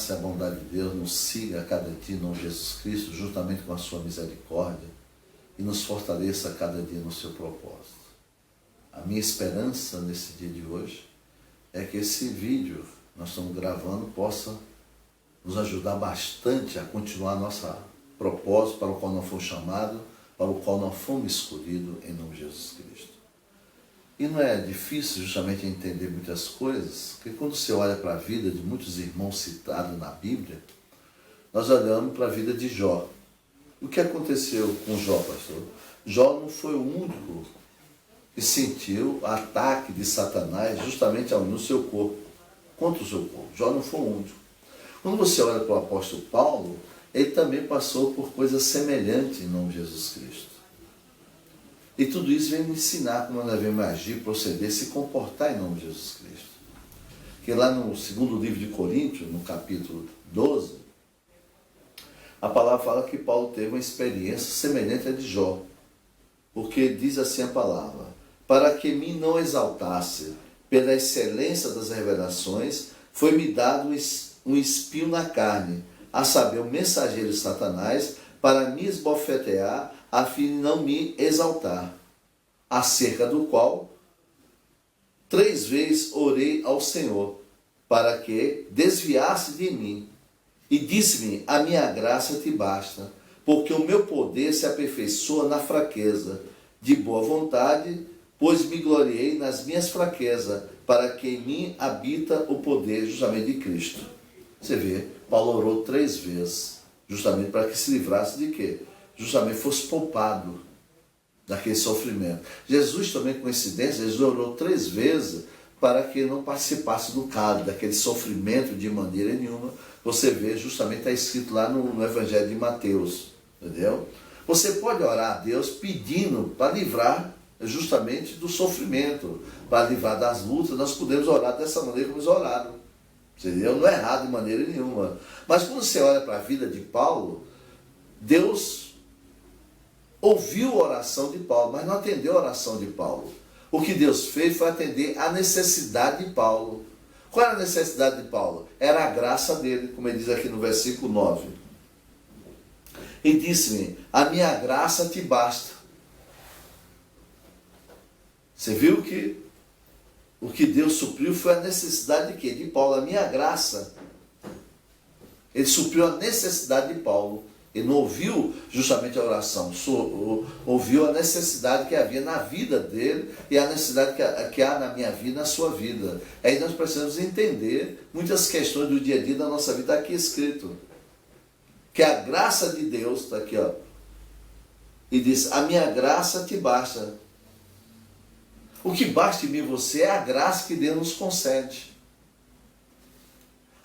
graça e a bondade de Deus nos siga a cada dia em nome de Jesus Cristo, juntamente com a sua misericórdia, e nos fortaleça a cada dia no seu propósito. A minha esperança nesse dia de hoje é que esse vídeo que nós estamos gravando possa nos ajudar bastante a continuar nosso propósito para o qual nós fomos chamados, para o qual nós fomos escolhidos em nome de Jesus Cristo. E não é difícil justamente entender muitas coisas, porque quando você olha para a vida de muitos irmãos citados na Bíblia, nós olhamos para a vida de Jó. O que aconteceu com Jó, pastor? Jó não foi o único que sentiu o ataque de Satanás justamente no seu corpo, contra o seu corpo. Jó não foi o único. Quando você olha para o apóstolo Paulo, ele também passou por coisas semelhantes em nome de Jesus Cristo. E tudo isso vem me ensinar como nós devemos agir, proceder, se comportar em nome de Jesus Cristo. Que lá no segundo livro de Coríntios, no capítulo 12, a palavra fala que Paulo teve uma experiência semelhante à de Jó. Porque diz assim a palavra: para que me não exaltasse pela excelência das revelações, foi-me dado um espinho na carne, a saber, o mensageiro de Satanás, para me esbofetear, a fim de não me exaltar, acerca do qual 3 vezes orei ao Senhor, para que desviasse de mim. E disse-me: a minha graça te basta, porque o meu poder se aperfeiçoa na fraqueza. De boa vontade, pois me gloriei nas minhas fraquezas, para que em mim habita o poder justamente de Cristo. Você vê, Paulo orou 3 vezes, justamente para que se livrasse de quê? Justamente fosse poupado daquele sofrimento. Jesus também, coincidência, Jesus orou 3 vezes para que não participasse do cálice, daquele sofrimento de maneira nenhuma. Você vê, justamente está escrito lá no Evangelho de Mateus, entendeu? Você pode orar a Deus pedindo para livrar justamente do sofrimento, para livrar das lutas. Nós podemos orar dessa maneira como eles oraram, entendeu? Não é errado de maneira nenhuma. Mas quando você olha para a vida de Paulo, Deus ouviu a oração de Paulo, mas não atendeu a oração de Paulo. O que Deus fez foi atender a necessidade de Paulo. Qual era a necessidade de Paulo? Era a graça dele, como ele diz aqui no versículo 9. E disse-me: a minha graça te basta. Você viu que o que Deus supriu foi a necessidade de quê? De Paulo. A minha graça. Ele supriu a necessidade de Paulo. Ele não ouviu justamente a oração, ouviu a necessidade que havia na vida dele e a necessidade que há na minha vida, na sua vida. Aí nós precisamos entender muitas questões do dia a dia da nossa vida. Está aqui escrito que a graça de Deus, está aqui, ó, e diz: a minha graça te basta. O que basta em mim e você é a graça que Deus nos concede.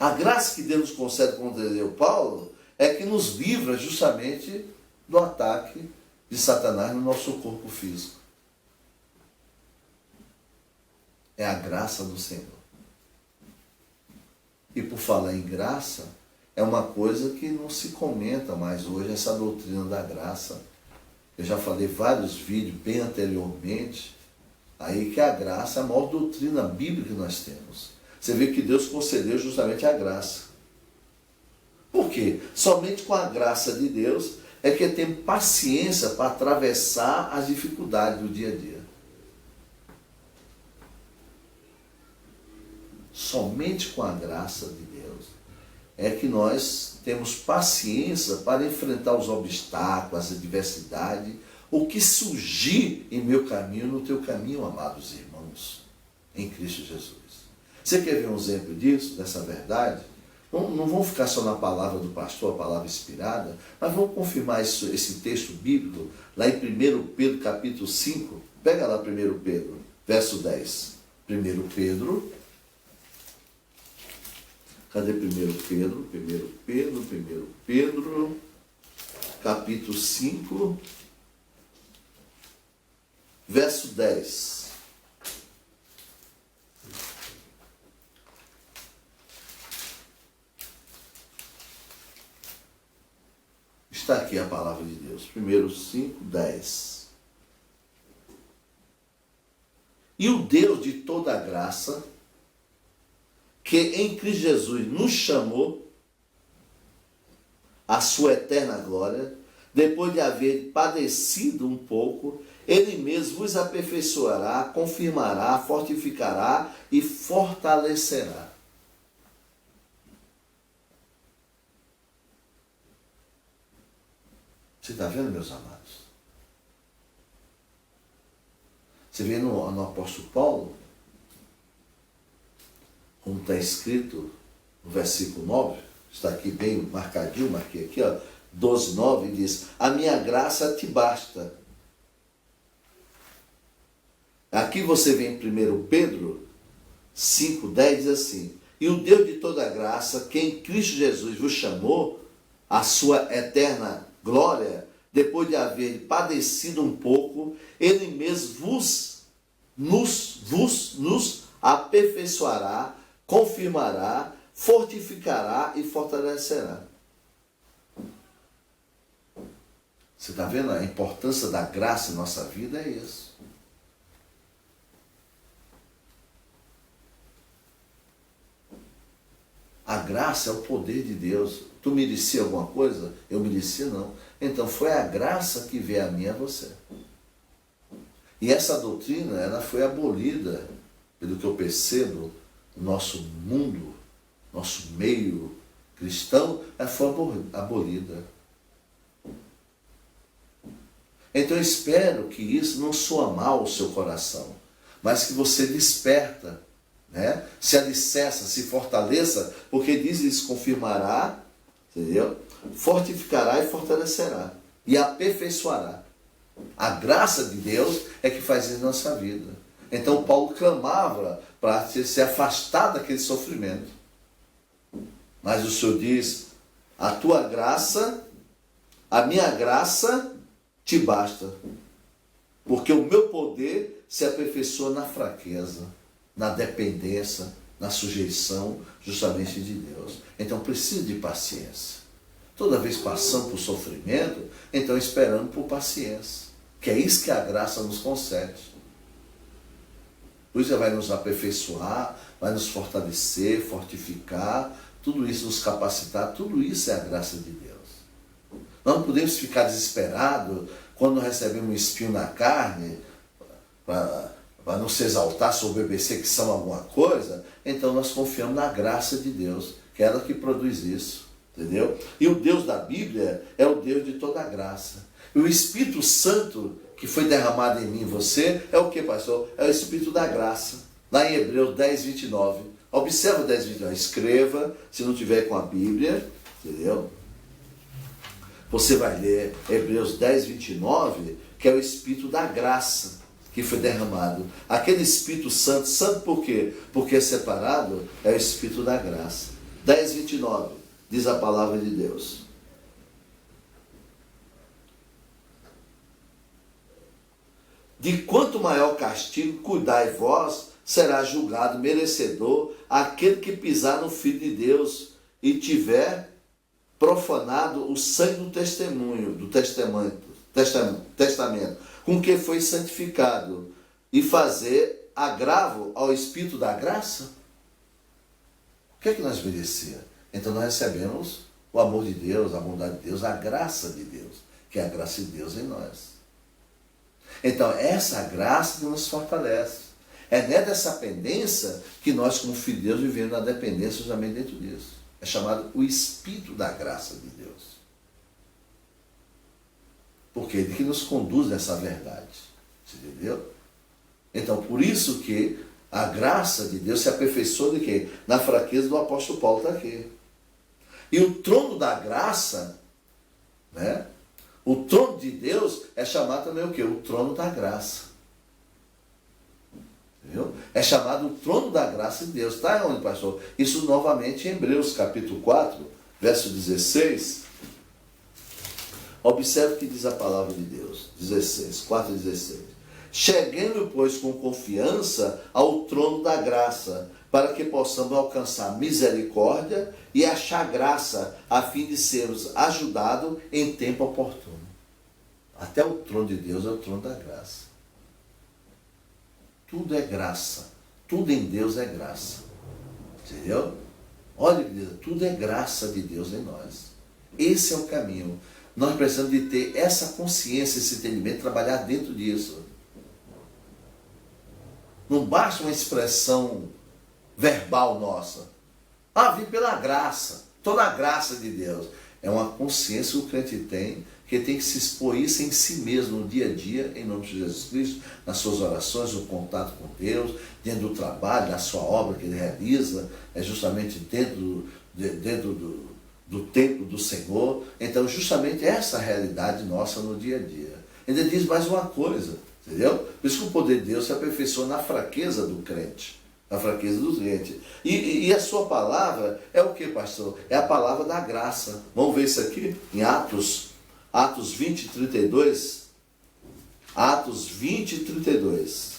A graça que Deus nos concede, como dizia Paulo, é que nos livra justamente do ataque de Satanás no nosso corpo físico. É a graça do Senhor. E por falar em graça, é uma coisa que não se comenta mais hoje, essa doutrina da graça. Eu já falei vários vídeos bem anteriormente, aí que a graça é a maior doutrina bíblica que nós temos. Você vê que Deus concedeu justamente a graça. Por quê? Somente com a graça de Deus é que tem paciência para atravessar as dificuldades do dia a dia. Somente com a graça de Deus é que nós temos paciência para enfrentar os obstáculos, as adversidades, o que surgir em meu caminho, no teu caminho, amados irmãos, em Cristo Jesus. Você quer ver um exemplo disso, dessa verdade? Não vamos ficar só na palavra do pastor, a palavra inspirada, mas vamos confirmar esse texto bíblico lá em 1 Pedro capítulo 5. Pega lá 1 Pedro, verso 10. 1 Pedro. Cadê 1 Pedro? 1 Pedro, capítulo 5, verso 10. Está aqui a palavra de Deus. 1 5, 10. E o Deus de toda a graça, que em Cristo Jesus nos chamou a sua eterna glória, depois de haver padecido um pouco, ele mesmo vos aperfeiçoará, confirmará, fortificará e fortalecerá. Você está vendo, meus amados? Você vê no apóstolo Paulo, como está escrito no versículo 9, está aqui bem marcadinho, marquei aqui, 12:9, diz: a minha graça te basta. Aqui você vê em 1 Pedro 5:10, diz assim: e o Deus de toda graça, que em Cristo Jesus vos chamou à sua eterna glória, depois de haver padecido um pouco, ele mesmo nos aperfeiçoará, confirmará, fortificará e fortalecerá. Você está vendo a importância da graça em nossa vida? É isso. A graça é o poder de Deus. Tu merecia alguma coisa? Eu merecia não. Então foi a graça que veio a mim e a você. E essa doutrina, ela foi abolida, pelo que eu percebo, no nosso mundo, nosso meio cristão, ela foi abolida. Então eu espero que isso não soa mal ao seu coração, mas que você desperta, né? Se alicerça, se fortaleça, porque diz isso, confirmará, entendeu? Fortificará e fortalecerá, e aperfeiçoará. A graça de Deus é que faz isso na nossa vida. Então Paulo clamava para se afastar daquele sofrimento. Mas o Senhor diz: a tua graça, a minha graça te basta, porque o meu poder se aperfeiçoa na fraqueza, na dependência, na sujeição justamente de Deus. Então precisa de paciência. Toda vez passando por sofrimento, então esperando por paciência, que é isso que a graça nos concede. Por isso ela vai nos aperfeiçoar, vai nos fortalecer, fortificar, tudo isso nos capacitar, tudo isso é a graça de Deus. Nós não podemos ficar desesperados quando recebemos um espinho na carne, para não se exaltar sobre perseguição alguma coisa. Então nós confiamos na graça de Deus, que é ela que produz isso, entendeu? E o Deus da Bíblia é o Deus de toda graça. E o Espírito Santo que foi derramado em mim e você é o que, pastor? É o Espírito da graça. Lá em Hebreus 10:29. Observa o 10:29. Escreva, se não tiver com a Bíblia, entendeu? Você vai ler Hebreus 10:29, que é o Espírito da graça que foi derramado. Aquele Espírito Santo, santo por quê? Porque é separado, é o Espírito da graça. 10:29, diz a palavra de Deus. De quanto maior castigo cuidai vós, será julgado merecedor aquele que pisar no Filho de Deus e tiver profanado o sangue do testemunho, testamento, com que foi santificado, e fazer agravo ao Espírito da graça? O que é que nós merecíamos? Então nós recebemos o amor de Deus, a bondade de Deus, a graça de Deus, que é a graça de Deus em nós. Então essa graça que nos fortalece. É nessa pendência que nós, como filhos de Deus, vivemos na dependência justamente dentro disso. É chamado o Espírito da graça de Deus. Porque é ele que nos conduz nessa verdade. Você entendeu? Então, por isso que a graça de Deus se aperfeiçoa de quê? Na fraqueza do apóstolo Paulo está aqui. E o trono da graça, né? O trono de Deus é chamado também o quê? O trono da graça. Entendeu? É chamado o trono da graça de Deus. Está onde, pastor? Isso novamente em Hebreus capítulo 4, verso 16. Observe o que diz a palavra de Deus. 4:16. Cheguemos, pois, com confiança ao trono da graça, para que possamos alcançar misericórdia e achar graça, a fim de sermos ajudados em tempo oportuno. Até o trono de Deus é o trono da graça. Tudo é graça. Tudo em Deus é graça. Entendeu? Olha, tudo é graça de Deus em nós. Esse é o caminho. Nós precisamos de ter essa consciência, esse entendimento, trabalhar dentro disso. Não basta uma expressão verbal nossa. Vim pela graça, estou na graça de Deus. É uma consciência que o crente tem, que tem que se expor isso em si mesmo, no dia a dia, em nome de Jesus Cristo, nas suas orações, no contato com Deus, dentro do trabalho, na sua obra que ele realiza, justamente dentro do templo do Senhor. Então, justamente essa realidade nossa no dia a dia. Ainda diz mais uma coisa, entendeu? Por isso que o poder de Deus se aperfeiçoa na fraqueza do crente. Na fraqueza do crente. E a sua palavra é o que, pastor? É a palavra da graça. Vamos ver isso aqui em Atos 20, 32. Atos 20, 32.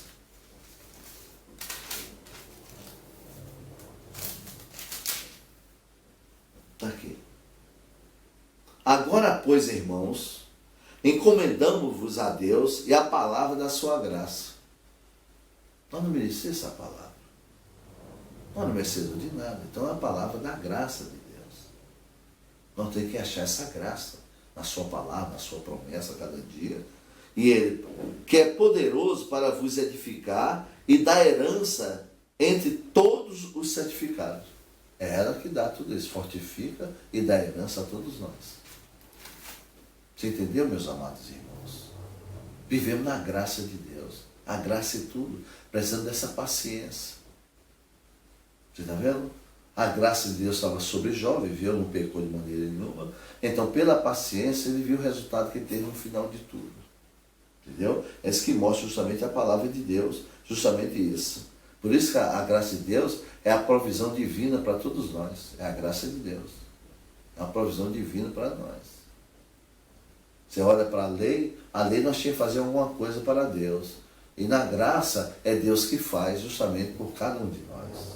Está aqui. Agora, pois, irmãos, encomendamos-vos a Deus e a palavra da sua graça. Nós não merecemos essa palavra. Nós não merecemos de nada. Então é a palavra da graça de Deus. Nós temos que achar essa graça na sua palavra, na sua promessa a cada dia. E Ele, que é poderoso para vos edificar e dar herança entre todos os santificados. É ela que dá tudo isso, fortifica e dá herança a todos nós. Você entendeu, meus amados irmãos? Vivemos na graça de Deus. A graça é tudo. Precisamos dessa paciência. Você está vendo? A graça de Deus estava sobre Jó, viveu, não pecou de maneira nenhuma. Então, pela paciência, ele viu o resultado que ele teve no final de tudo. Entendeu? É isso que mostra justamente a palavra de Deus, justamente isso. Por isso que a graça de Deus é a provisão divina para todos nós. É a graça de Deus. É uma provisão divina para nós. Você olha para a lei nós tínhamos que fazer alguma coisa para Deus. E na graça é Deus que faz justamente por cada um de nós.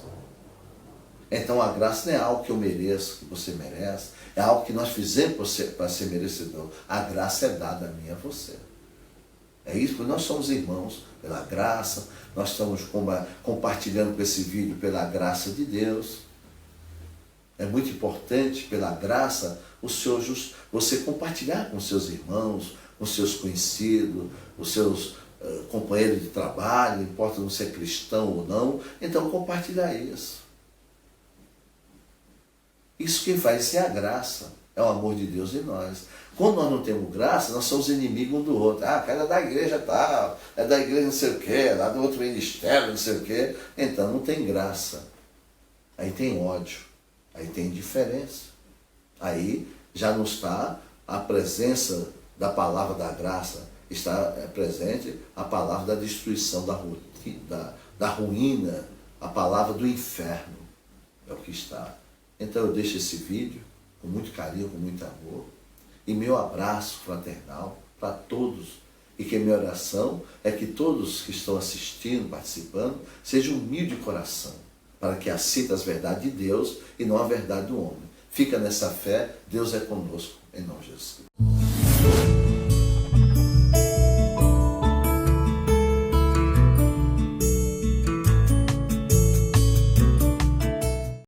Então a graça não é algo que eu mereço, que você merece, é algo que nós fizemos para ser merecedor. A graça é dada a mim e a você. É isso, porque nós somos irmãos pela graça, nós estamos compartilhando com esse vídeo pela graça de Deus. É muito importante, pela graça, você compartilhar com seus irmãos, com seus conhecidos, os seus companheiros de trabalho, não importa não ser cristão ou não, então compartilhar isso. Isso que faz é a graça, é o amor de Deus em nós. Quando nós não temos graça, nós somos inimigos um do outro. Cara é da igreja tal, é da igreja não sei o quê, lá do outro ministério não sei o quê. Então não tem graça. Aí tem ódio, aí tem diferença. Aí já não está a presença da palavra da graça, está presente a palavra da destruição, da ruína, a palavra do inferno. É o que está. Então eu deixo esse vídeo com muito carinho, com muito amor, e meu abraço fraternal para todos. E que minha oração é que todos que estão assistindo, participando, sejam humildes de coração, para que aceitem as verdades de Deus e não a verdade do homem. Fica nessa fé, Deus é conosco, em nome de Jesus.